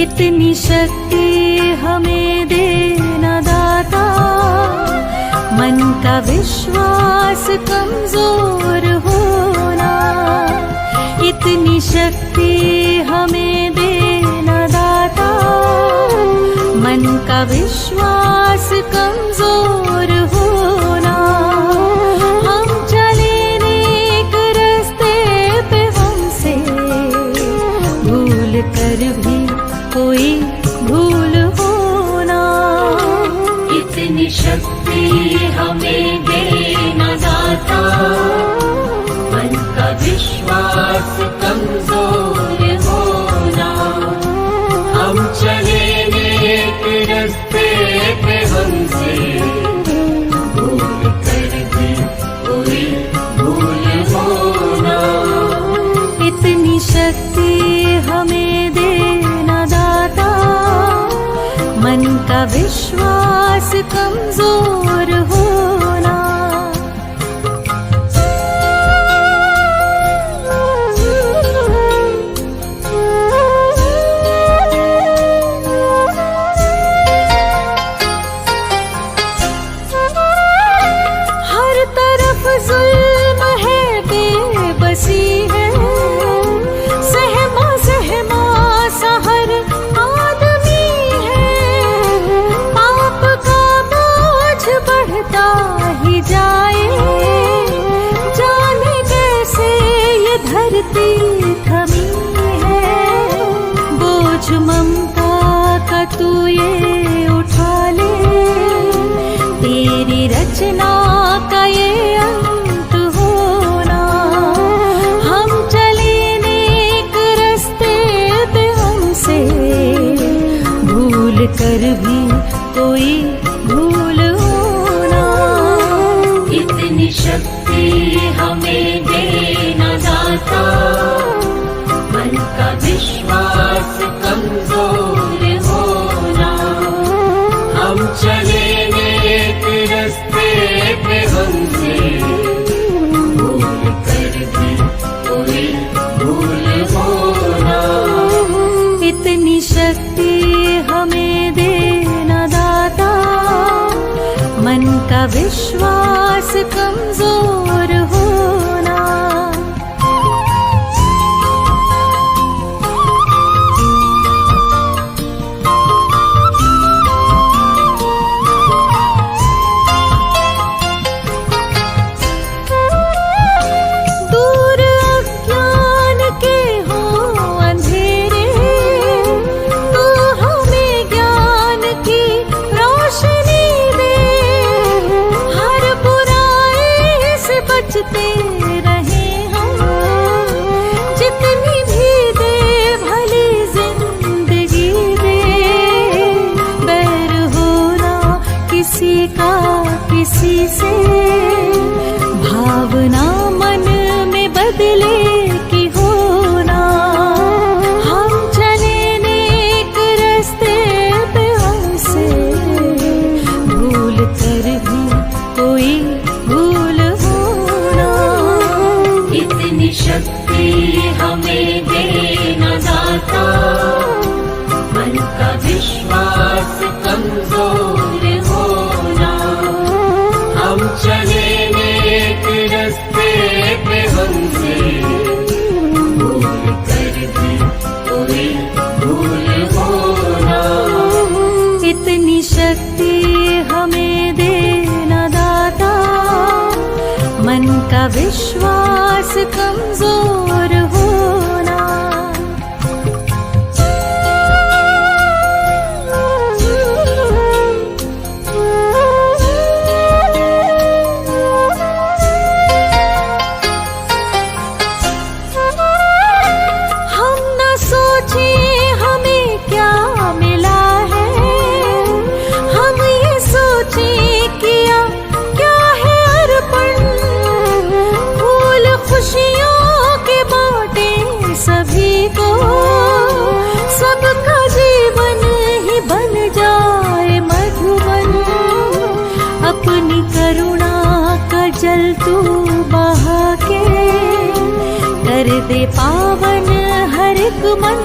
इतनी शक्ति हमें देना दाता, मन का विश्वास कमजोर होना। इतनी शक्ति हमें देना दाता, मन का विश्वास कमजोर होना। हम चले नेक रास्ते पे, हमसे भूल कर भी कोई भूल होना। इतनी शक्ति हमें देना दाता, मन का विश्वास कमजोर होना। हम चले नेक रास्ते पे, हमसे भूल कर भी कोई भूल होना। इतनी शक्ति हमें देना दाता, मन का विश्वास कमजोर होना। हर तरफ जुल्म है, बेबसी है, सहमा सहमा सा हर आदमी है। पाप का बोझ बढ़ता ही जाए, जाने कैसे ये धरती थमी है। बोझ ममता का तू ये उठा ले, तेरी रचना का ये अंत होना। हम चले नेक रास्ते पे, हमसे भूल कर भी कोई भूल होना। इतनी शक्ति हमें देना दाता, मन का विश्वास कमजोर होना। हम चले नेक रास्ते पे, हमसे भूल कर भी कोई भूल होना। इतनी शक्ति हमें देना दाता, मन का विश्वास कमजोर होना। दूर अज्ञान के हो अंधेरे, तू हमें ज्ञान की रोशनी दे। हर बुराई से बचते रहे हम, जितनी भी दे भली जिंदगी दे। बैर होना किसी का किसी से, भावना मन में बदले की होना। हम चले नेक रास्ते पे, हमसे भूल कर भी कोई भूल होना। इतनी शक्ति हमें देना दाता, मन का विश्वास कमजोर होना। हम चले नेक रास्ते पे, हमसे भूल कर भी कोई भूल होना। इतनी शक्ति हमें देना दाता, मन का विश्वास कमजोर होना। हम न सोचे हमें क्या मिला है, हम ये सोचे किया क्या है अर्पण। फूल खुशियों के बांटे सभी को, सबका जीवन ही बन जाए मधुबन। अपनी करुणा का जल तू बहा के, कर दे पावन हर एक मन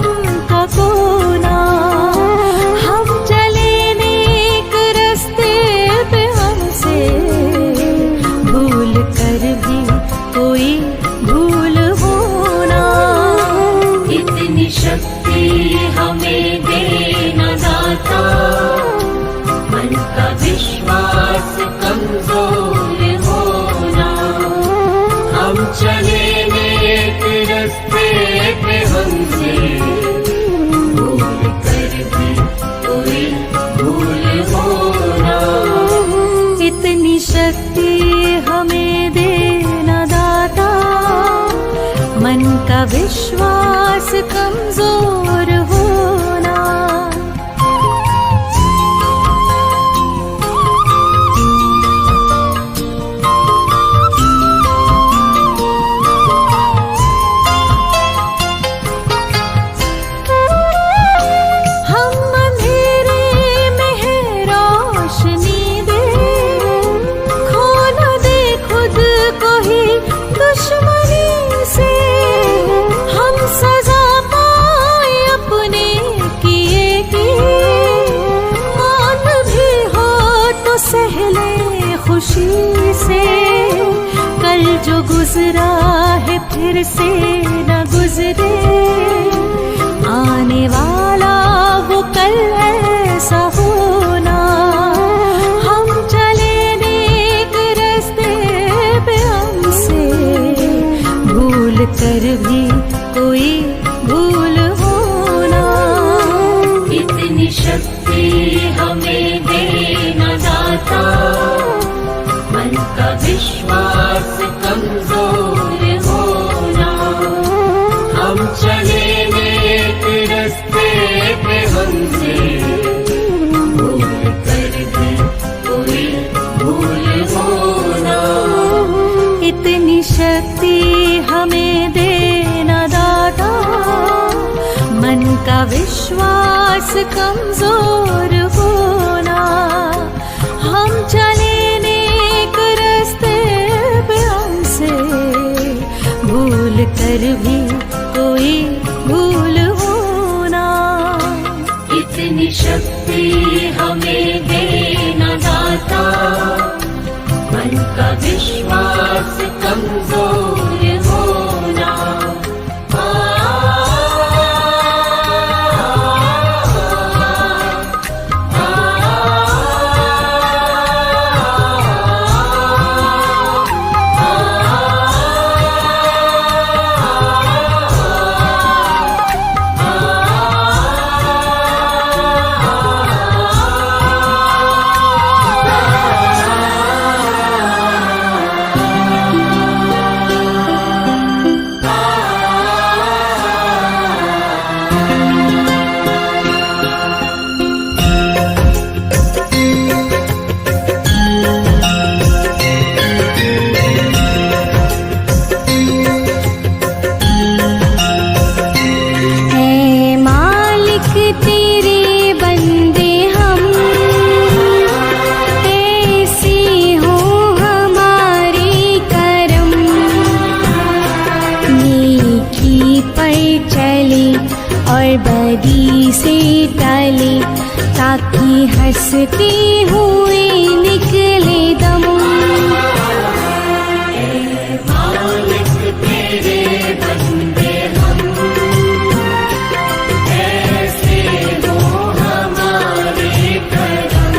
का कोना। कर भी कोई भूल होना। इतनी शक्ति हमें देना दाता, मन का विश्वास कमजोर होना। हम चले नेक रास्ते पे, हमसे भूल कर भी कोई भूल होना। इतनी शक्ति हमें देना दाता, मन का विश्वास कमजोर होना। हम अंधेरे में है रोशनी दे, खोलो दे खुद को ही दुश्मनी से। हम सजा पाए अपने किए की, मान भी हो तो सहले खुशी से। कल जो गुजरा है फिर से न गुजरे, आने वाला वो कल ऐसा होना। हम चले नेक रास्ते पे, हमसे भूल कर भी कोई भूल होना। इतनी शक्ति हमें देना दाता, मन का विश्वास कमजोर होना। हम चले नेक रास्ते पे, हमसे भूल कर भी कोई भूल होना। इतनी शक्ति हमें देना दाता, मन का विश्वास कमजोर होना। हम चले नेक रास्ते पे, हमसे भूल कर भी कोई भूल होना। इतनी शक्ति हमें देना दाता, मन का विश्वास कमजोर होना। बदी से टले, ताकि हंसते हुए निकले दम। मालिक तेरे बंदे हम, ऐसे हो हमारे करम।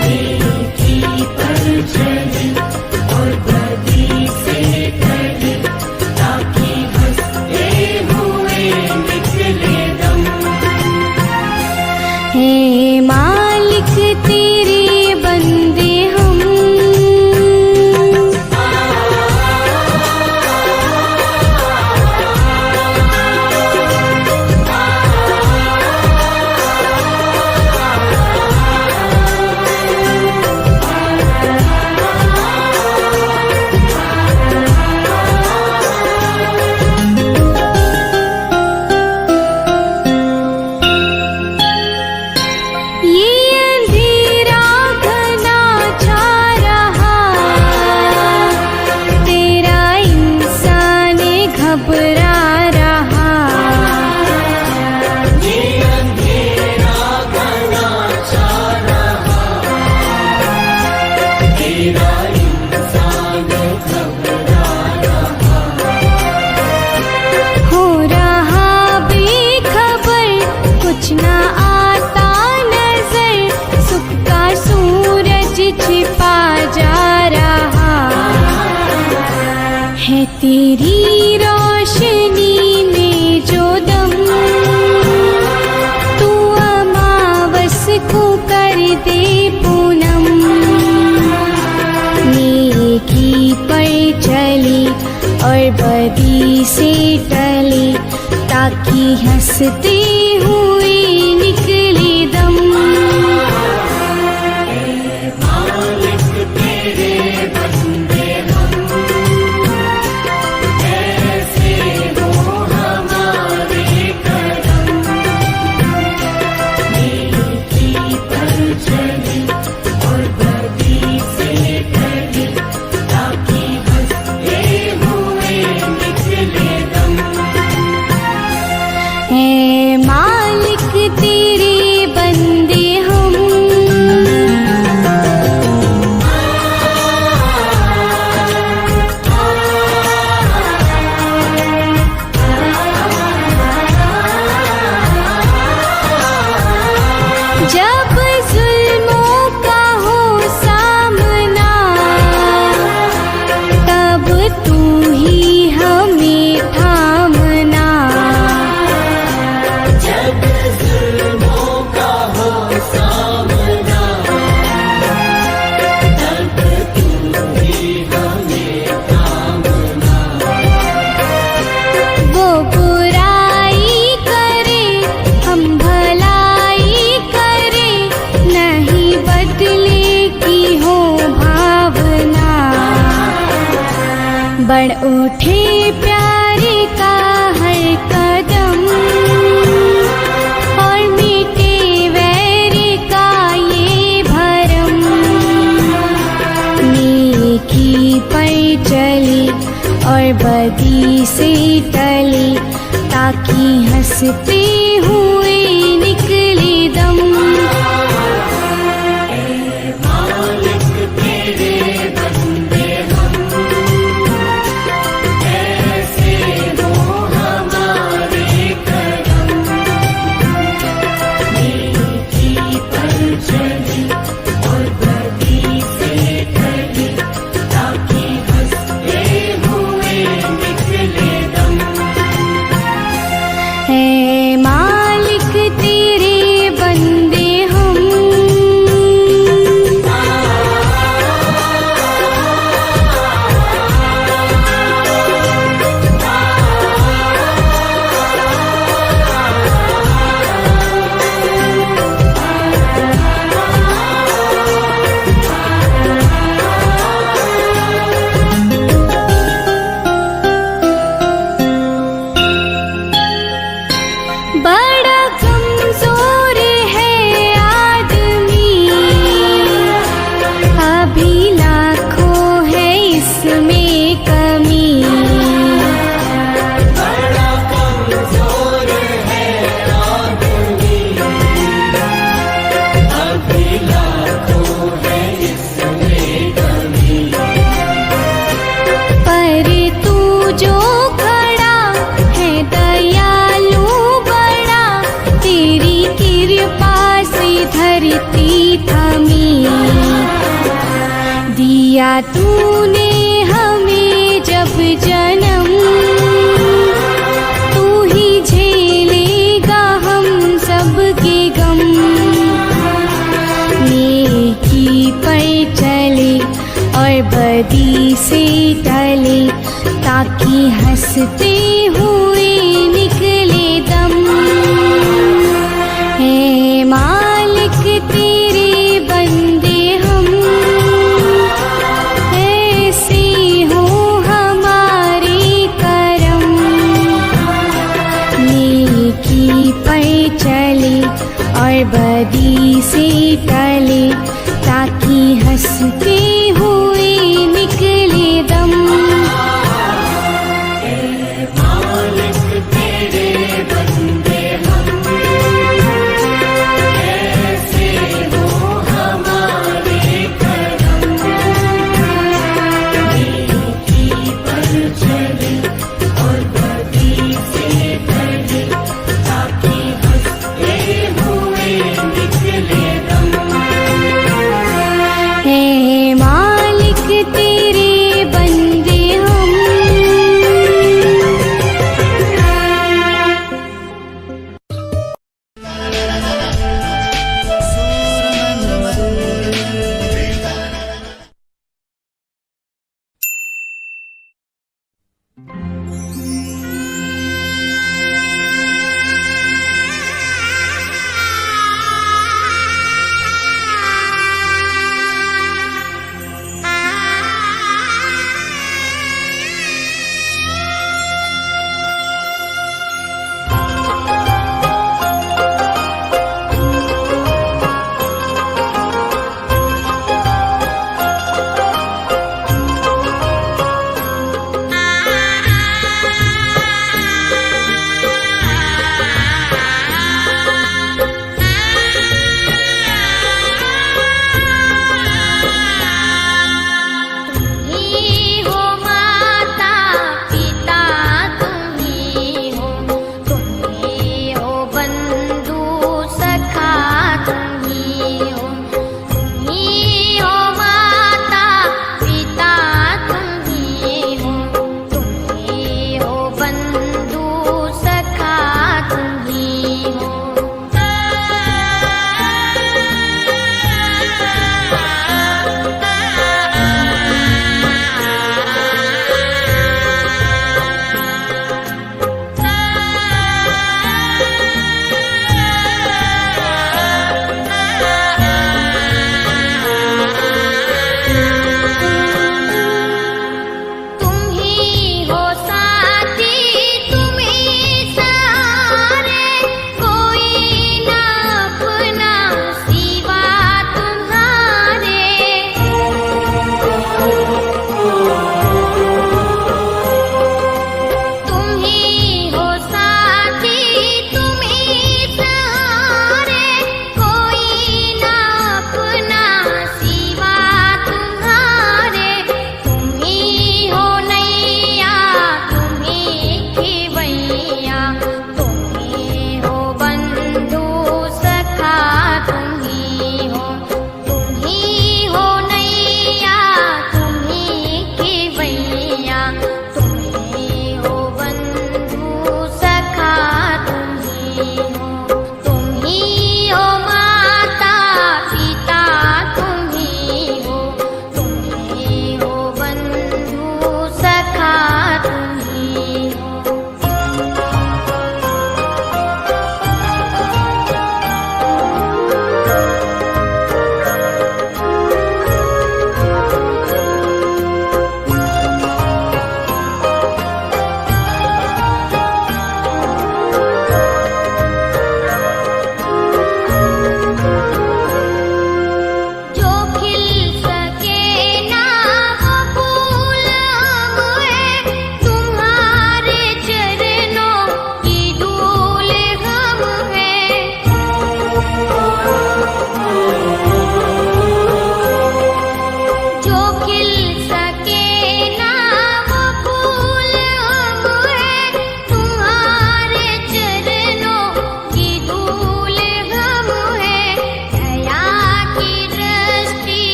नेकी पर चले और बदी से टले, ताकि हंसते हुए निकले दम। हे मालिक तेरे बंदे है तेरी रोशनी में जो दम, तू अमावस को कर दे पूनम। नेकी पर चले और बदी से टले, ताकि हंसते हुए निकले दम। मालिक तेरे बंदे हम, ऐसे हो हमारे करम। नेकी पर चले और बदी से टले, ताकि हंसते हुए निकले दम। है मालिक तेरे बंदे हम, जब जुल्मों का हो सामना, तब तू ही हमें थामना। जब जुल्मों का हो सामना, तब तू ही हमें थामना। वो बुराई करे हम भलाई करे, नहीं बदले की हो भावना। बढ़ उठे प्यारे का हर कदम, और मीटे वैर का ये भरम। नेकी पर चले और बदी से टले, ताकि हंसते हुए निकले दम। मालिक तेरे बंदे हम, ऐसे हो हमारे करम। नेकी पर चले और बदी से टले, ताकि हंसते हुए निकले दम। है मालिक तेरे बंदे हम। बड़ा कमजोर है आदमी, अभी लाखों है इसमें कमी। बड़ा कमजोर है आदमी, अभी लाखों है इसमें कमी। पर तू जो खड़ा है दयालु बड़ा, तेरी कृपा से धरती थमी। दिया तूने हमें जब जन्म, तू ही झेलेगा हम सबके गम। नेकी पर चले और बदी से टले, ताकि हंसते हुए निकले दम। है मालिक तेरे बंदे हम, ऐसे हो हमारे करम। नेकी पर चले और बदी से टले, ताकि हंसते हुए निकले दम। मालिक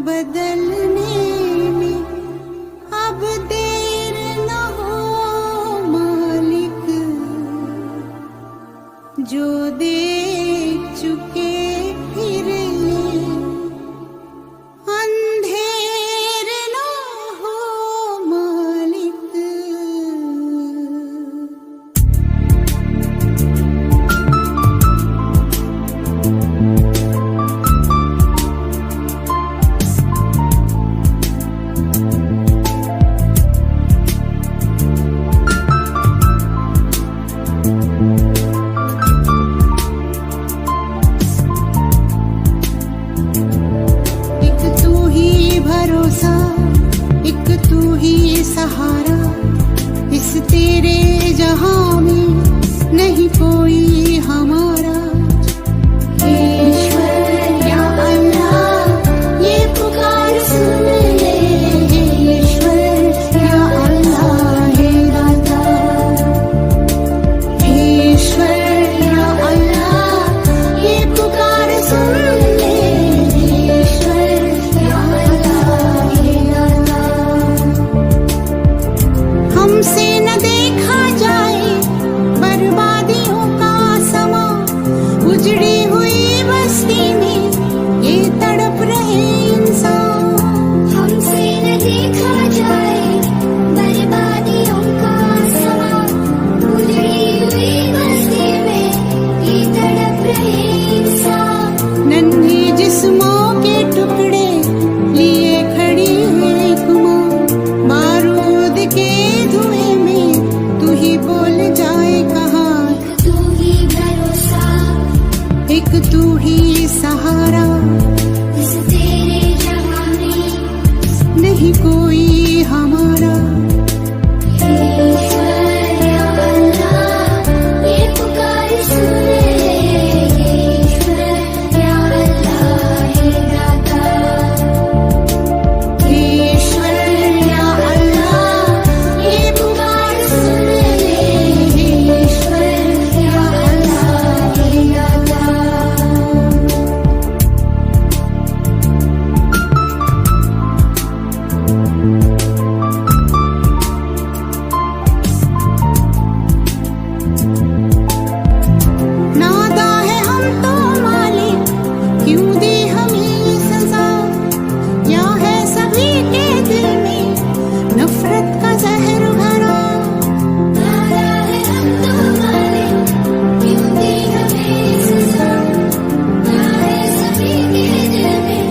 बदलने में कोई हमारा। ईश्वर या अल्लाह ये पुकार सुन ले, ईश्वर या अल्लाह हे दाता। ईश्वर या अल्लाह ये पुकार सुन ले, ईश्वर या अल्लाह हे दाता। नादा है हम तो मालिक, क्यों दी हमें ये सजा? या है सभी के दिल में नफरत का जहर भरा? नादा है हम तो मालिक, क्यों दी हमें सजा? या है सभी के दिल में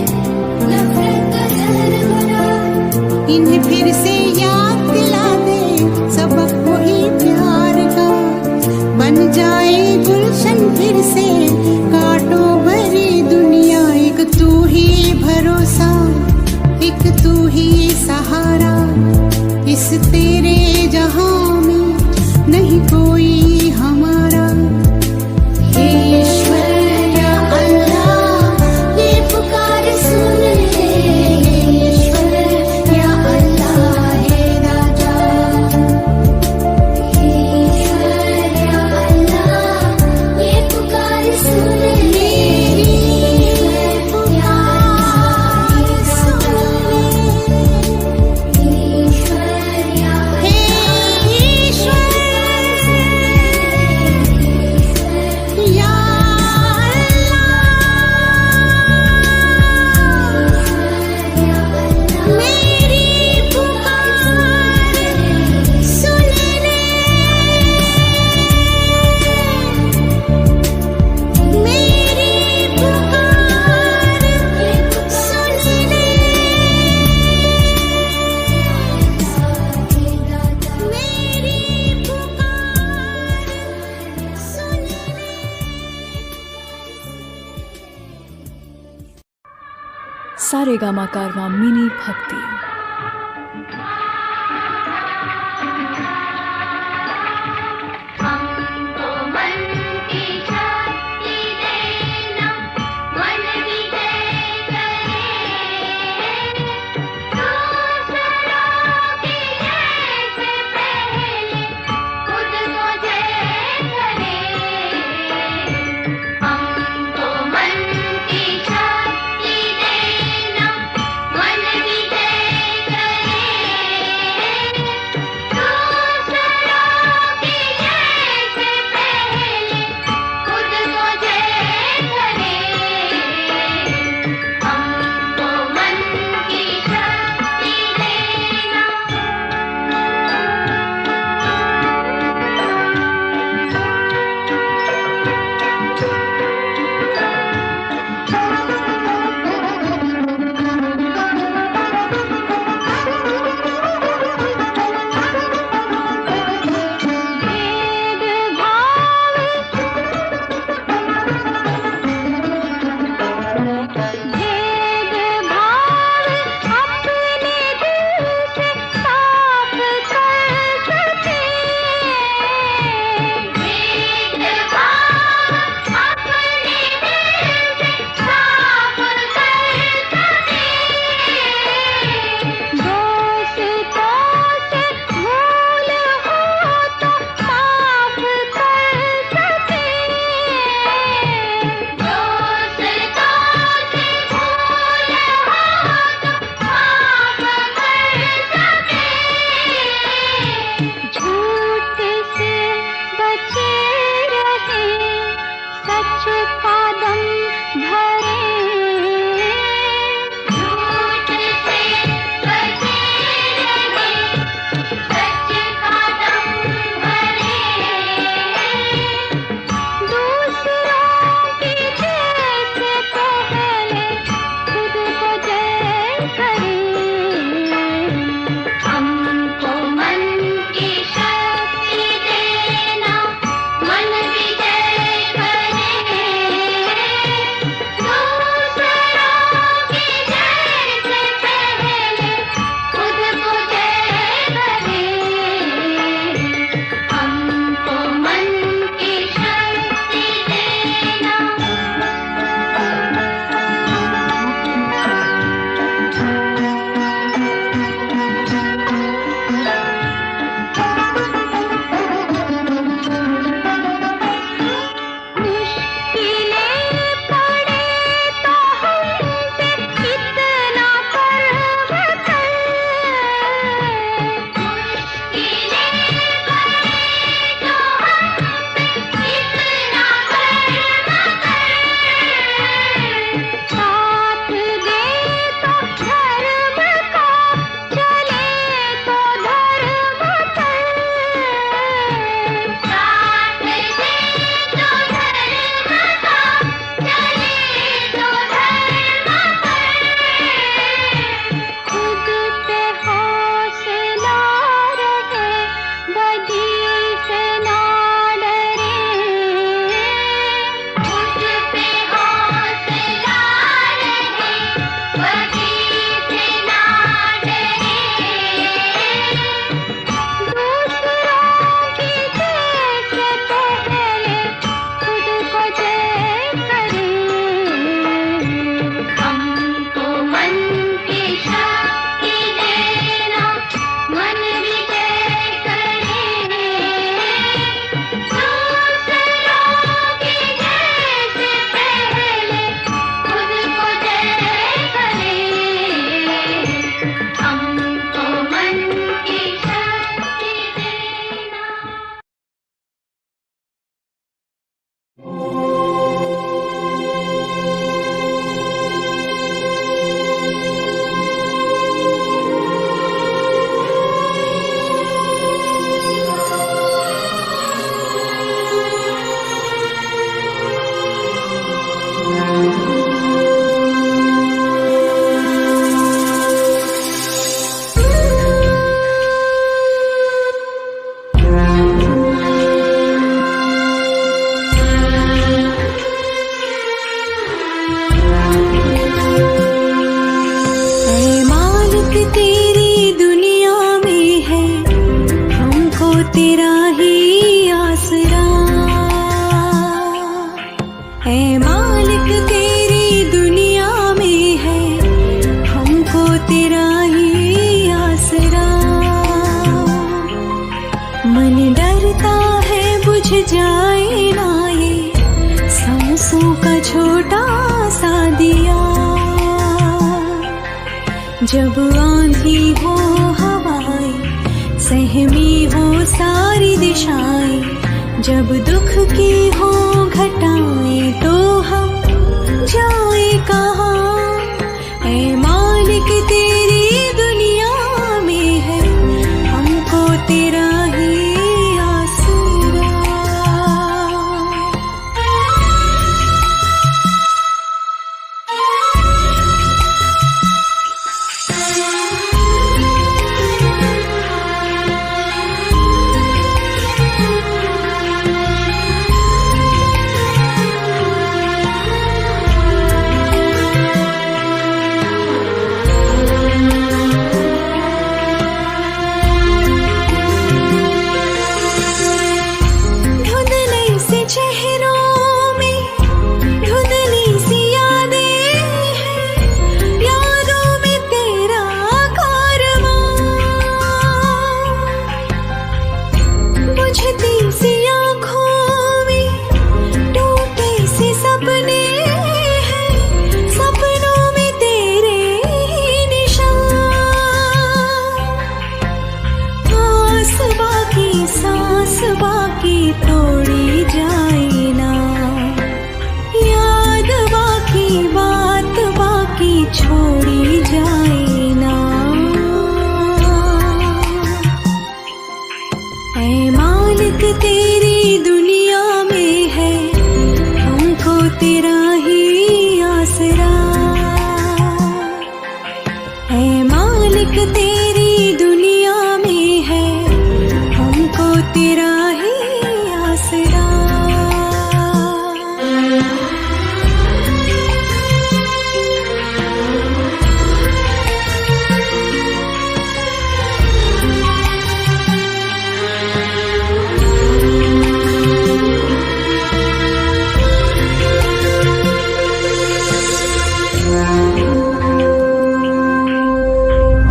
नफरत का जहर भरा? इन्हें फिर से याद दिला दे सबक वही प्यार का, बन जाए गुलशन फिर से कांटों भरी दुनिया। एक तू ही भरोसा, एक तू ही सहारा, इस तेरे जहां में नहीं कोई हमारा। ईश्वर या अल्लाह ये पुकार सुन ले, ईश्वर या अल्लाह हे दाता। ईश्वर या अल्लाह ये पुकार सुन ले, ईश्वर या ईश्वर या हे ईश्वर या अल्लाह मेरी पुकार सुन ले, मेरी पुकार सुन ले, मेरी पुकार सुन ले। सारेगामा कारवां मिनी भक्ति। हमको मन की शक्ति देना, मन विजय करे, दूसरों की जय से पहले खुद को जय करे। हमको मन की शक्ति देना, मन विजय जब आंधी हो हवाएं, सहमी हो सारी दिशाएं, जब दुख की हो घटाएं तो हम जाए कहाँ। ऐ मालिक तेरी दुनिया में है हमको तेरा ही आसरा। बाकी तोड़ी जाए ना, याद बाकी बात बाकी छोड़ी जाए ना। ऐ मालिक तेरी दुनिया में है हमको तेरा ही आसरा। ऐ मालिक तेरी दुनिया में है हमको तेरा ही आसरा।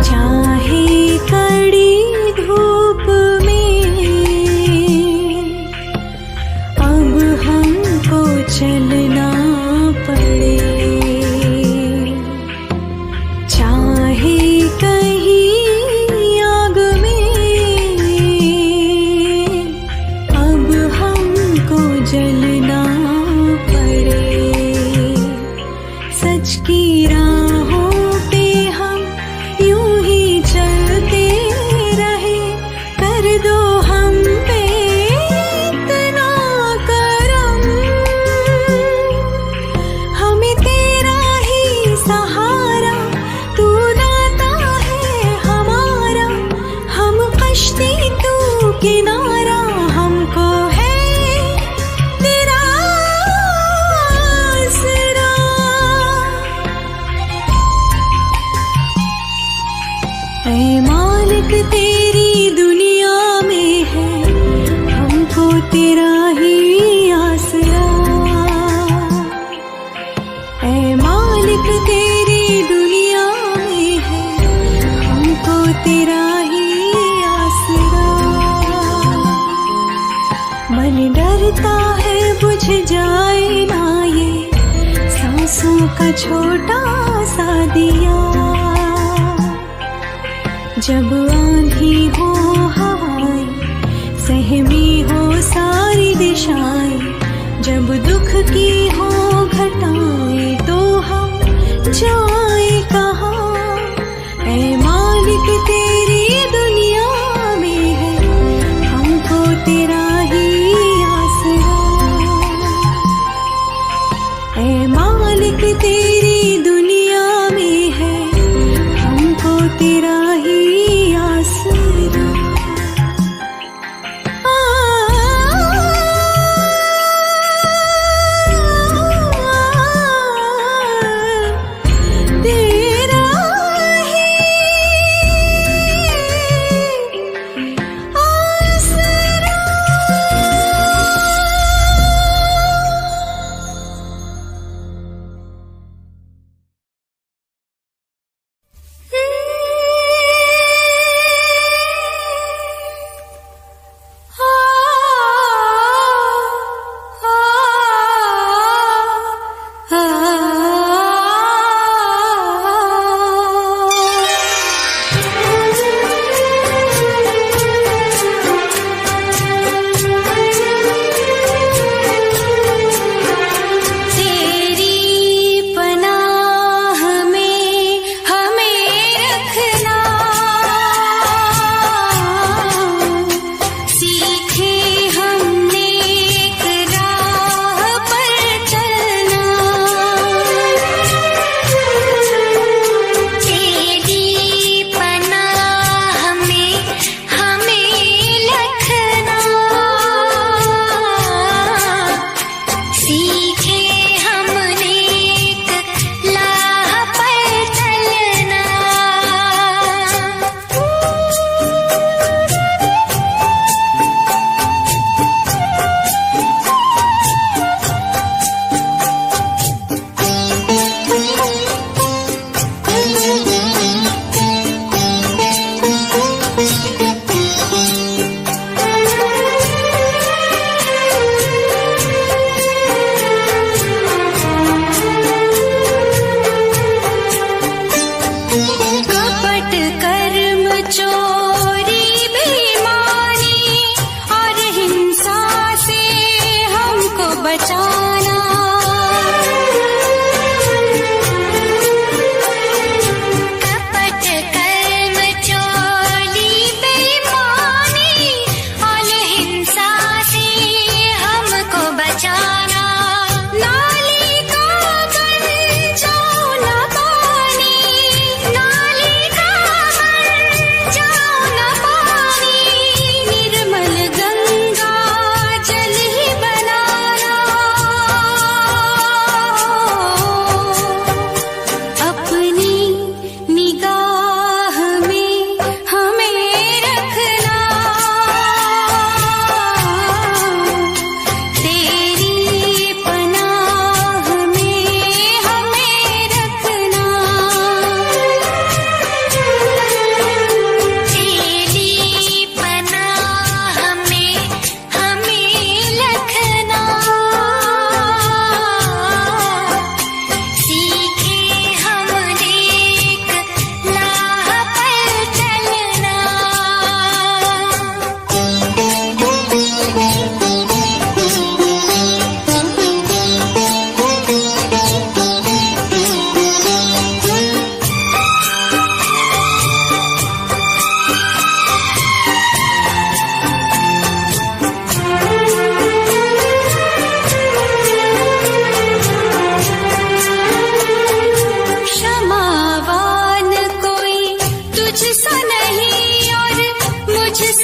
चाहे कड़ी धूप में अब हमको चलना पड़े, चाहे कहीं आग में अब हमको जलना पड़े। सच की राहों पे हम यूं ही चलते रहे, कर दो हम पे इतना करम। हमें तेरा ही सहारा, तू दाता है हमारा। हम कश्ती तू किनारा, हमको है तेरा आसरा। ऐ मालिक तेरी दुनिया में है हमको तेरा ही आसरा। ऐ मालिक तेरी दुनिया में है हमको तेरा ही आसरा। मन डरता है बुझ जाए ना ये सांसों का छोटा सा दिया। जब आंधी हो हवाएं, सहमी हो सारी दिशाएं, जब दुख की हो घटाएं तो हम जाए कहाँ। ऐ मालिक तेरी दुनिया में है हमको तेरा ही आसरा। ऐ मालिक तेरी दुनिया में है हमको तेरा ही आसरा।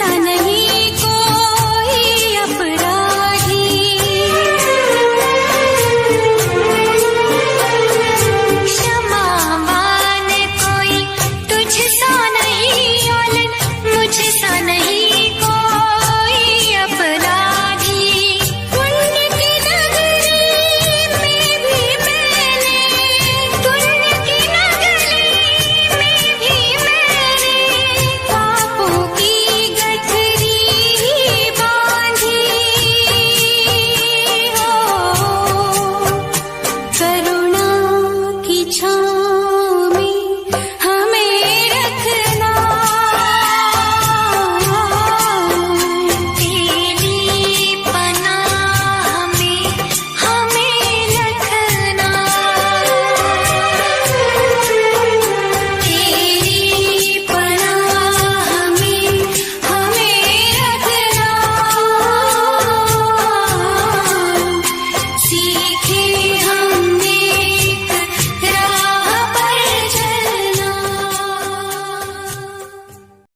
सा नहीं